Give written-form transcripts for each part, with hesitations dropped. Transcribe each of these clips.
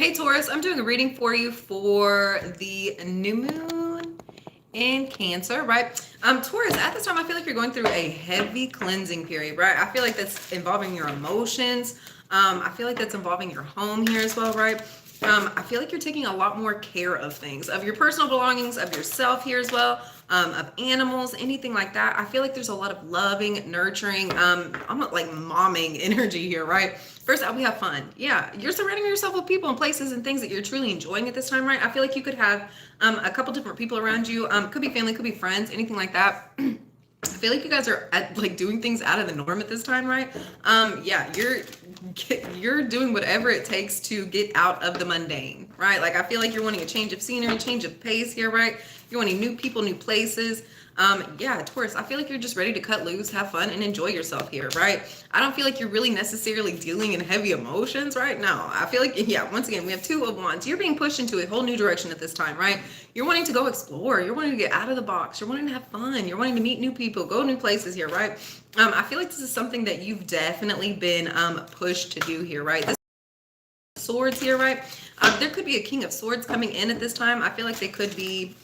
Hey Taurus, I'm doing a reading for you for the new moon in Cancer, right? Taurus, at this time, I feel like you're going through a heavy cleansing period, right? I feel like that's involving your emotions. I feel like that's involving your home here as well, right? I feel like you're taking a lot more care of things, of your personal belongings, of yourself here as well, of animals, anything like that. I feel like there's a lot of loving, nurturing, I'm not like momming energy here, right? First out, we have fun. Yeah, you're surrounding yourself with people and places and things that you're truly enjoying at this time, right? I feel like you could have a couple different people around you. Could be family, could be friends, anything like that. I feel like you guys are like doing things out of the norm at this time, right? Yeah, you're doing whatever it takes to get out of the mundane, right? Like I feel like you're wanting a change of scenery, change of pace here, right? You're wanting new people, new places. Yeah, Taurus, I feel like you're just ready to cut loose, have fun, and enjoy yourself here, right? I don't feel like you're really necessarily dealing in heavy emotions, right? No, I feel like, yeah, once again, we have Two of Wands. You're being pushed into a whole new direction at this time, right? You're wanting to go explore. You're wanting to get out of the box. You're wanting to have fun. You're wanting to meet new people, go new places here, right? I feel like this is something that you've definitely been pushed to do here, right? This swords here, right? There could be a King of Swords coming in at this time. I feel like they could be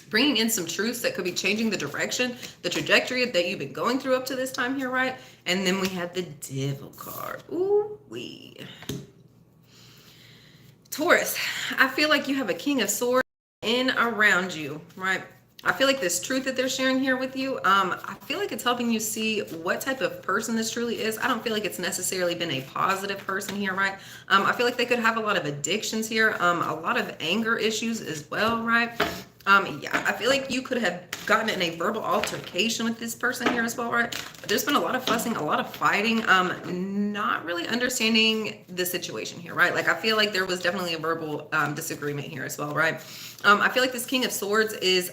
bringing in some truths that could be changing the direction, the trajectory that you've been going through up to this time here, right? And then we had the Devil card. Ooh, wee. Taurus, I feel like you have a King of Swords in around you, right? I feel like this truth that they're sharing here with you, I feel like it's helping you see what type of person this truly is. I don't feel like it's necessarily been a positive person here, right? I feel like they could have a lot of addictions here, a lot of anger issues as well, right? Yeah, I feel like you could have gotten in a verbal altercation with this person here as well, right? But there's been a lot of fussing, a lot of fighting, not really understanding the situation here, right? Like I feel like there was definitely a verbal disagreement here as well, right? I feel like this King of Swords is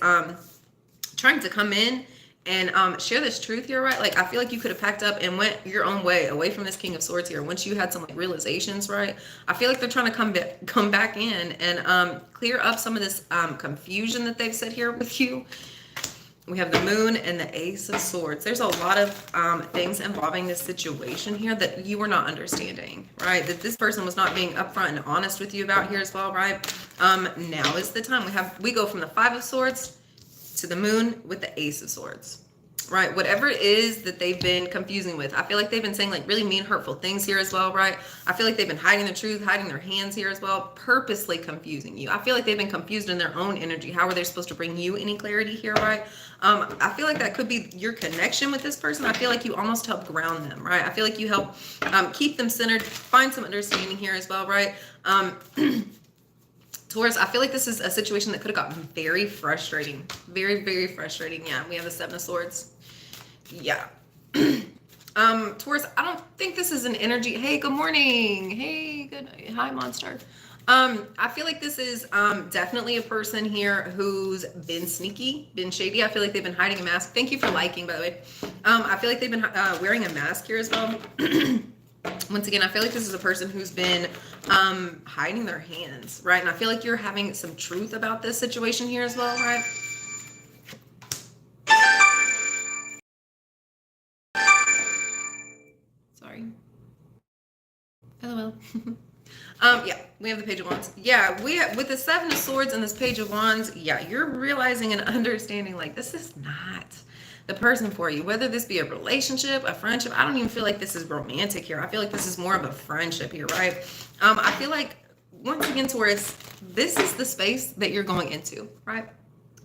trying to come in and share this truth here, right? Like I feel like you could have packed up and went your own way away from this King of Swords here once you had some like realizations, right? I feel like they're trying to come back in and clear up some of this confusion that they've said here with you. We have the Moon and the Ace of Swords. There's a lot of things involving this situation here that you were not understanding, right? That this person was not being upfront and honest with you about here as well, right? Now is the time. We go from the Five of Swords to the Moon with the Ace of Swords, right? Whatever it is that they've been confusing with. I feel like they've been saying like really mean, hurtful things here as well, right? I feel like they've been hiding the truth, hiding their hands here as well, purposely confusing you. I feel like they've been confused in their own energy. How are they supposed to bring you any clarity here, right? I feel like that could be your connection with this person. I feel like you almost help ground them, right? I feel like you help keep them centered, find some understanding here as well, right? Taurus, I feel like this is a situation that could have gotten very frustrating. Very, very frustrating. Yeah, we have the Seven of Swords. Yeah. Taurus, I don't think this is an energy. Hey, good morning. Hey, good. Hi, monster. I feel like this is definitely a person here who's been sneaky, been shady. I feel like they've been hiding a mask. Thank you for liking, by the way. I feel like they've been wearing a mask here as well. Once again, I feel like this is a person who's been hiding their hands, right? And I feel like you're having some truth about this situation here as well, right? Sorry. LOL. Yeah, we have the Page of Wands. Yeah, with the Seven of Swords and this Page of Wands, yeah, you're realizing and understanding like this is not the person for you, whether this be a relationship, a friendship. I don't even feel like this is romantic here. I feel like this is more of a friendship here, right? I feel like once again, Taurus, this is the space that you're going into, right?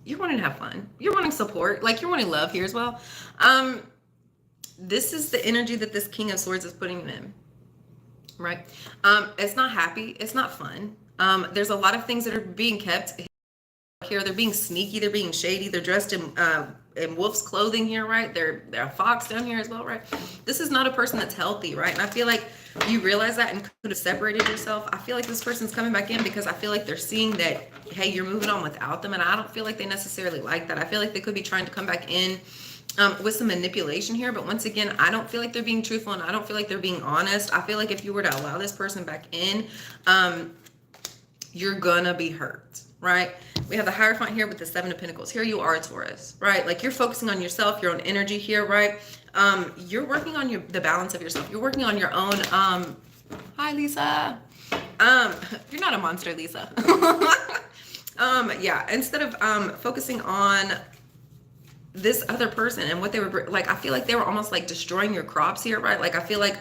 You're wanting to have fun. You're wanting support. Like you're wanting love here as well. This is the energy that this King of Swords is putting in, right? It's not happy. It's not fun. There's a lot of things that are being kept here. They're being sneaky. They're being shady. They're dressed in wolf's clothing here, right? They're a fox down here as well, right? This is not a person that's healthy, right? And I feel like you realize that and could have separated yourself. I feel like this person's coming back in because I feel like they're seeing that, hey, you're moving on without them. And I don't feel like they necessarily like that. I feel like they could be trying to come back in with some manipulation here. But once again, I don't feel like they're being truthful and I don't feel like they're being honest. I feel like if you were to allow this person back in, you're gonna be hurt, right? We have the Hierophant here with the Seven of Pentacles. Here you are, Taurus, right? Like you're focusing on yourself, your own energy here, right? You're working on the balance of yourself. You're working on your own, hi Lisa. You're not a monster, Lisa. Yeah, instead of focusing on this other person and what they were like, I feel like they were almost like destroying your crops here, right? Like I feel like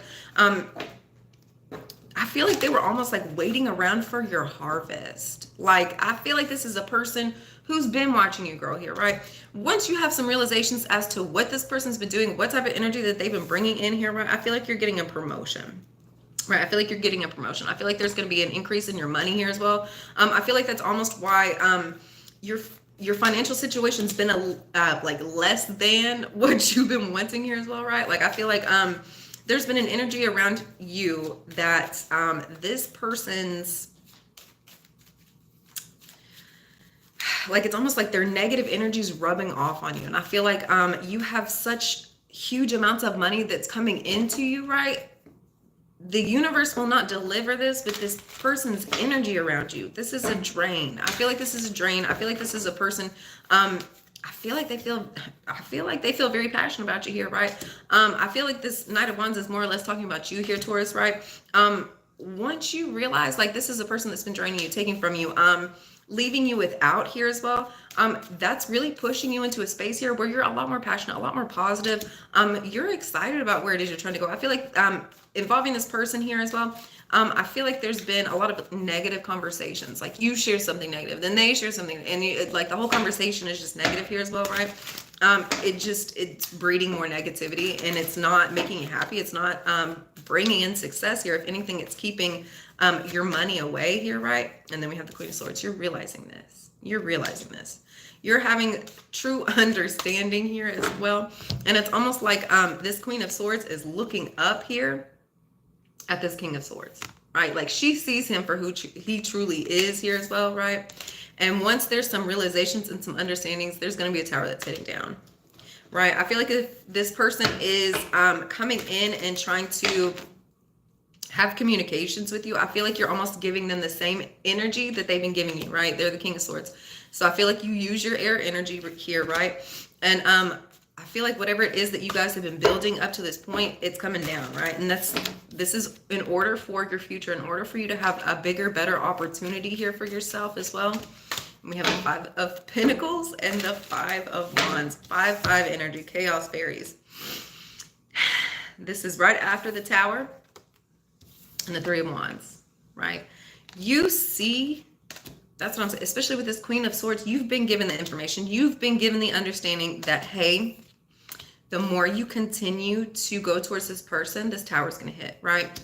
they were almost like waiting around for your harvest. Like, I feel like this is a person who's been watching you grow here, right? Once you have some realizations as to what this person's been doing, what type of energy that they've been bringing in here, right? I feel like you're getting a promotion. Right, I feel like you're getting a promotion. I feel like there's going to be an increase in your money here as well. I feel like that's almost why your financial situation's been like less than what you've been wanting here as well, right? Like, I feel like there's been an energy around you that this person's, like, it's almost like their negative energy is rubbing off on you. And I feel like you have such huge amounts of money that's coming into you, right? The universe will not deliver this with this person's energy around you. This is a drain. I feel like this is a drain. I feel like this is a person. I feel like they feel very passionate about you here, right? I feel like this Knight of Wands is more or less talking about you here, Taurus, right? Once you realize, like, this is a person that's been draining you, taking from you, leaving you without here as well, that's really pushing you into a space here where you're a lot more passionate, a lot more positive. You're excited about where it is you're trying to go. I feel like involving this person here as well, I feel like there's been a lot of negative conversations. Like, you share something negative, then they share something, and like the whole conversation is just negative here as well, right? It's breeding more negativity, and it's not making you happy. It's not bringing in success here. If anything, it's keeping your money away here, right? And then we have the Queen of Swords. You're realizing this. You're having true understanding here as well. And it's almost like this Queen of Swords is looking up here at this King of Swords, right? Like, she sees him for who he truly is here as well, right? And once there's some realizations and some understandings, there's going to be a tower that's hitting down, right? I feel like if this person is coming in and trying to have communications with you, I feel like you're almost giving them the same energy that they've been giving you, right? They're the King of Swords. So I feel like you use your air energy here, right? And I feel like whatever it is that you guys have been building up to this point, it's coming down, right? And this is in order for your future, in order for you to have a bigger, better opportunity here for yourself as well. And we have the Five of Pentacles and the Five of Wands. 5-5 energy, chaos fairies. This is right after the Tower and the Three of Wands, right? You see, that's what I'm saying, especially with this Queen of Swords, you've been given the information. You've been given the understanding that, hey, the more you continue to go towards this person, this tower is going to hit, right?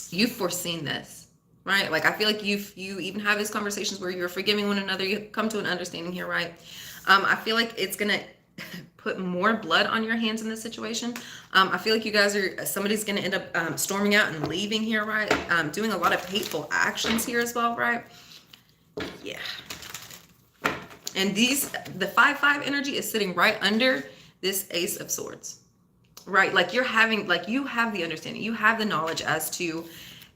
You've foreseen this, right? Like, I feel like you even have these conversations where you're forgiving one another. You come to an understanding here, right? I feel like it's going to put more blood on your hands in this situation. I feel like you guys somebody's going to end up storming out and leaving here, right? Doing a lot of hateful actions here as well, right? Yeah. And the 5-5 energy is sitting right under this Ace of Swords, right? Like, you have the understanding, you have the knowledge as to,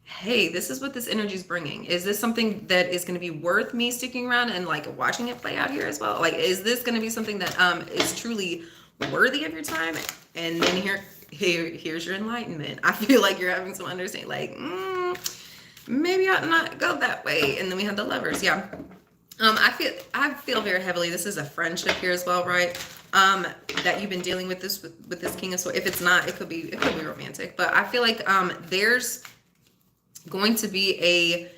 hey, this is what this energy is bringing. Is this something that is going to be worth me sticking around and like watching it play out here as well? Like, is this going to be something that is truly worthy of your time? And then here's your enlightenment. I feel like you're having some understanding, like, maybe I ought not go that way. And then we have the Lovers. Yeah. I feel very heavily, this is a friendship here as well, right? That you've been dealing with this King of Swords. If it's not, it could be romantic, but I feel like there's going to be a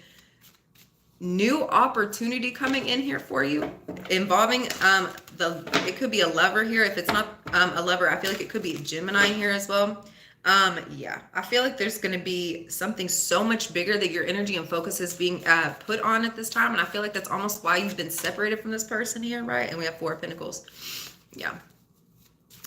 new opportunity coming in here for you involving it could be a lover here. If it's not a lover, I feel like it could be a Gemini here as well. Yeah, I feel like there's going to be something so much bigger that your energy and focus is being put on at this time. And I feel like that's almost why you've been separated from this person here, right? And we have 4 of Pentacles. Yeah.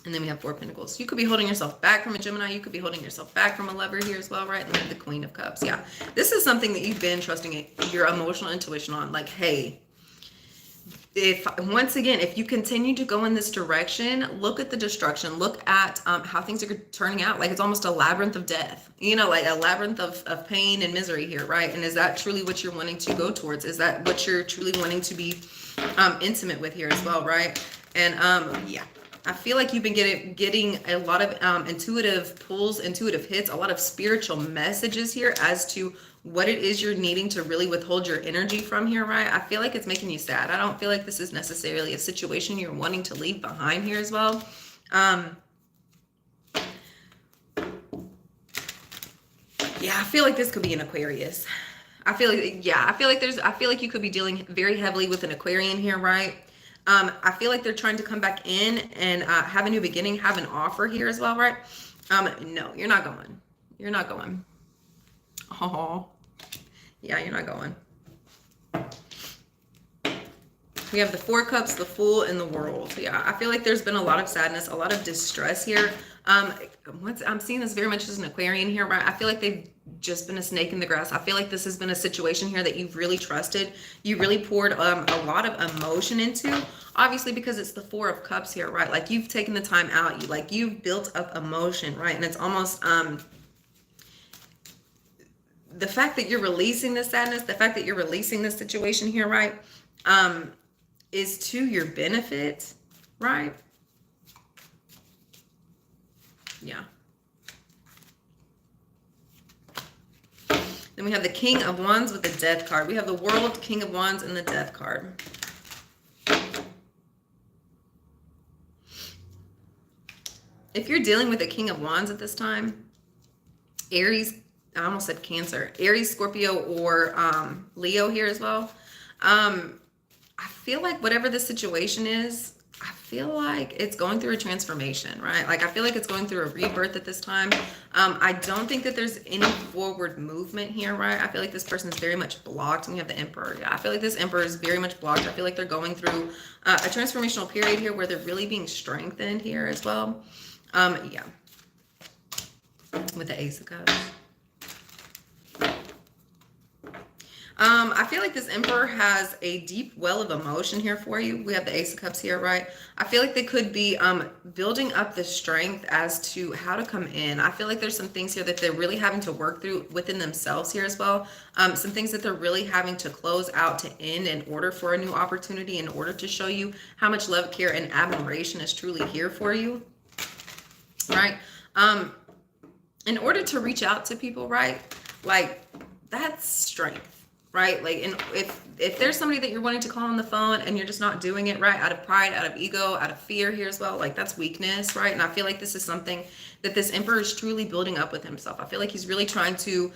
And then we have 4 of Pentacles. You could be holding yourself back from a Gemini. You could be holding yourself back from a lover here as well, right? And then the Queen of Cups. Yeah. This is something that you've been trusting your emotional intuition on. Like, hey, once again, if you continue to go in this direction, look at the destruction, look at how things are turning out. Like, it's almost a labyrinth of death, like a labyrinth of pain and misery here, right? And is that truly what you're wanting to go towards? Is that what you're truly wanting to be intimate with here as well, right? And yeah, I feel like you've been getting a lot of intuitive pulls, intuitive hits, a lot of spiritual messages here as to what it is you're needing to really withhold your energy from here, right? I feel like it's making you sad. I don't feel like this is necessarily a situation you're wanting to leave behind here as well. Yeah, I feel like this could be an Aquarius. I feel like you could be dealing very heavily with an Aquarian here, right? I feel like they're trying to come back in and have a new beginning, have an offer here as well, right? No, you're not going. You're not going. Oh, yeah, you're not going. We have the Four of Cups, the Fool, and the World. Yeah, I feel like there's been a lot of sadness, a lot of distress here. I'm seeing this very much as an Aquarian here, right? I feel like they've just been a snake in the grass. I feel like this has been a situation here that you've really trusted. You really poured a lot of emotion into, obviously because it's the Four of Cups here, right? Like you've taken the time out, you've built up emotion, right? And it's almost the fact that you're releasing this sadness, the fact that you're releasing this situation here, right, is to your benefit, right? Yeah. Then we have the King of Wands with the Death card. We have the World, King of Wands, and the Death card. If you're dealing with a King of Wands at this time, Aries, I almost said Cancer, Aries, Scorpio, or Leo here as well. I feel like whatever the situation is, I feel like it's going through a transformation, right? Like I feel like it's going through a rebirth at this time. I don't think that there's any forward movement here, right? I feel like this person is very much blocked. And we have the Emperor. Yeah, I feel like this Emperor is very much blocked. I feel like they're going through a transformational period here where they're really being strengthened here as well. Yeah. With the Ace of Cups. I feel like this Emperor has a deep well of emotion here for you. We have the Ace of Cups here, right? I feel like they could be building up the strength as to how to come in. I feel like there's some things here that they're really having to work through within themselves here as well. Some things that they're really having to close out to end in order for a new opportunity, in order to show you how much love, care, and admiration is truly here for you, right? In order to reach out to people, right? Like that's strength. Right? Like, and if there's somebody that you're wanting to call on the phone and you're just not doing it, right? Out of pride, out of ego, out of fear here as well, like that's weakness, right? And I feel like this is something that this Emperor is truly building up with himself. I feel like he's really trying to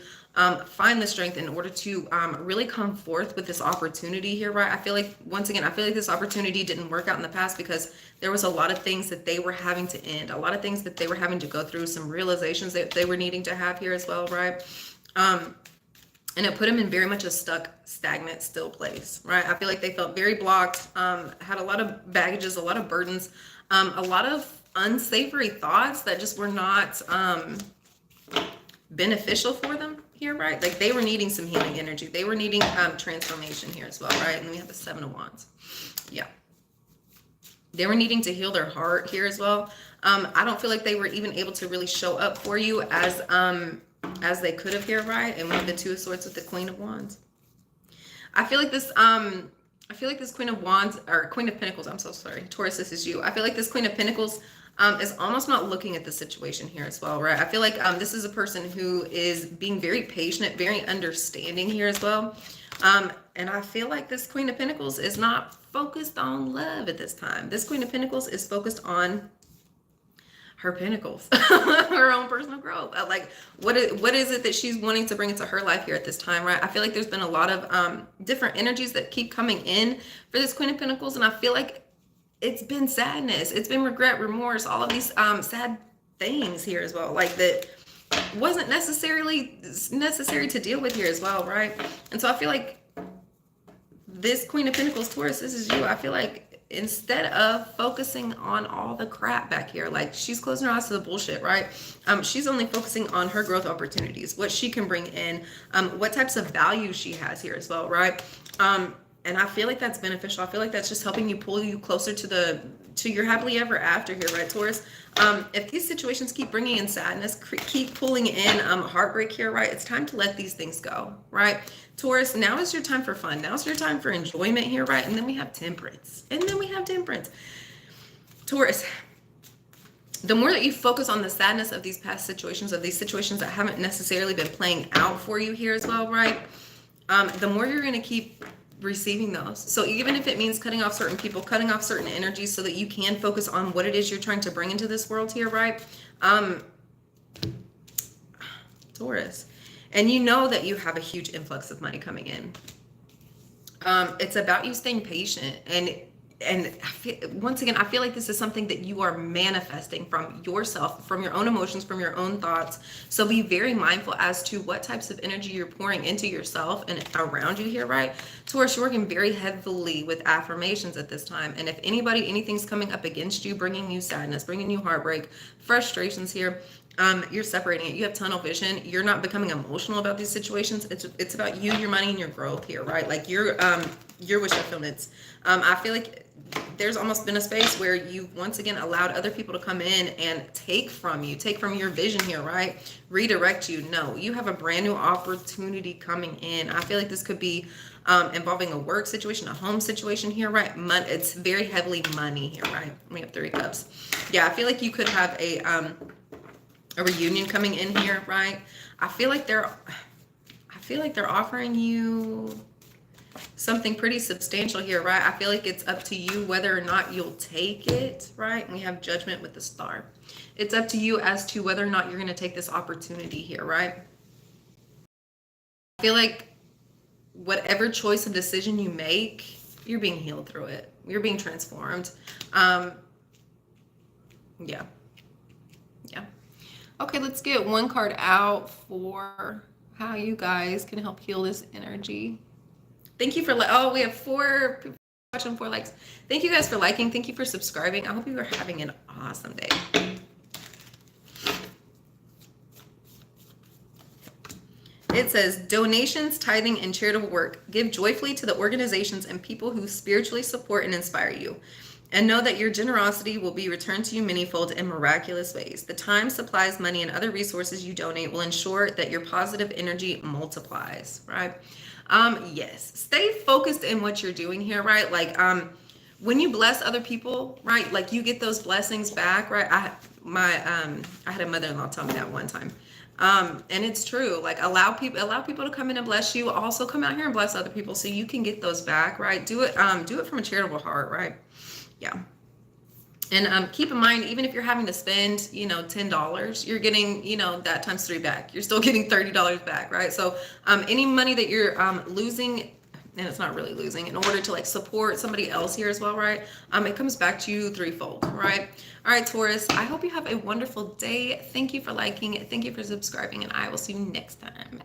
find the strength in order to really come forth with this opportunity here, right? I feel like, once again, I feel like this opportunity didn't work out in the past because there was a lot of things that they were having to end, a lot of things that they were having to go through, some realizations that they were needing to have here as well, right? And it put them in very much a stuck, stagnant, still place, right? I feel like they felt very blocked, had a lot of baggages, a lot of burdens, a lot of unsavory thoughts that just were not beneficial for them here, right? Like they were needing some healing energy. They were needing transformation here as well, right? And then we have the Seven of Wands. Yeah. They were needing to heal their heart here as well. I don't feel like they were even able to really show up for you as they could have here, right? And we have the Two of Swords with the Queen of Wands. I feel like this Queen of Wands, or Queen of Pentacles, I'm so sorry, Taurus, this is you. I feel like this Queen of Pentacles is almost not looking at the situation here as well, right? I feel like this is a person who is being very patient, very understanding here as well. And I feel like this Queen of Pentacles is not focused on love at this time. This Queen of Pentacles is focused on her pentacles, her own personal growth. Like what is it that she's wanting to bring into her life here at this time, right? I feel like there's been a lot of different energies that keep coming in for this Queen of Pentacles, and I feel like it's been sadness, it's been regret, remorse, all of these sad things here as well, like that wasn't necessarily necessary to deal with here as well, right? And so I feel like this Queen of Pentacles, Taurus, this is you. I feel like instead of focusing on all the crap back here, like she's closing her eyes to the bullshit, right? She's only focusing on her growth opportunities, what she can bring in, what types of value she has here as well, right? And I feel like that's beneficial. I feel like that's just helping you pull you closer to your happily ever after here, right, Taurus? If these situations keep bringing in sadness, keep pulling in heartbreak here, right? It's time to let these things go, right? Taurus, now is your time for fun. Now is your time for enjoyment here, right? And then we have Temperance. Taurus, the more that you focus on the sadness of these past situations, of these situations that haven't necessarily been playing out for you here as well, right? The more you're going to keep receiving those. So even if it means cutting off certain people, cutting off certain energies so that you can focus on what it is you're trying to bring into this world here, right? Taurus. And you know that you have a huge influx of money coming in. It's about you staying patient, and once again, I feel like this is something that you are manifesting from yourself, from your own emotions, from your own thoughts. So be very mindful as to what types of energy you're pouring into yourself and around you here, right? Taurus, you're working very heavily with affirmations at this time. And if anything's coming up against you, bringing you sadness, bringing you heartbreak, frustrations here, you're separating it. You have tunnel vision. You're not becoming emotional about these situations. It's about you, your money, and your growth here, right? Like your wish fulfillments. I feel like there's almost been a space where you've once again allowed other people to come in and take from your vision here, right? Redirect you. No, you have a brand new opportunity coming in. I feel like this could be involving a work situation, a home situation here, right? It's very heavily money here, right? We have 3 cups. Yeah, I feel like you could have a reunion coming in here, right? I feel like they're offering you something pretty substantial here, right? I feel like it's up to you whether or not you'll take it, right? And we have judgment with the star. It's up to you as to whether or not you're going to take this opportunity here, right? I feel like whatever choice and decision you make, you're being healed through it. You're being transformed. Yeah. Okay, let's get one card out for how you guys can help heal this energy. Thank you for we have 4 people watching, 4 likes. Thank you guys for liking. Thank you for subscribing. I hope you are having an awesome day. It says, donations, tithing, and charitable work. Give joyfully to the organizations and people who spiritually support and inspire you. And know that your generosity will be returned to you manyfold in miraculous ways. The time, supplies, money, and other resources you donate will ensure that your positive energy multiplies, right? Yes, stay focused in what you're doing here, right? Like, when you bless other people, right? Like you get those blessings back, right? I had a mother-in-law tell me that one time. And it's true. Like allow people to come in and bless you. Also come out here and bless other people so you can get those back, right? Do it from a charitable heart, right? Yeah. And keep in mind, even if you're having to spend, $10, you're getting, that times 3 back. You're still getting $30 back, right? So any money that you're losing, and it's not really losing, in order to like support somebody else here as well, right? It comes back to you 3-fold, right? All right, Taurus, I hope you have a wonderful day. Thank you for liking it. Thank you for subscribing, and I will see you next time.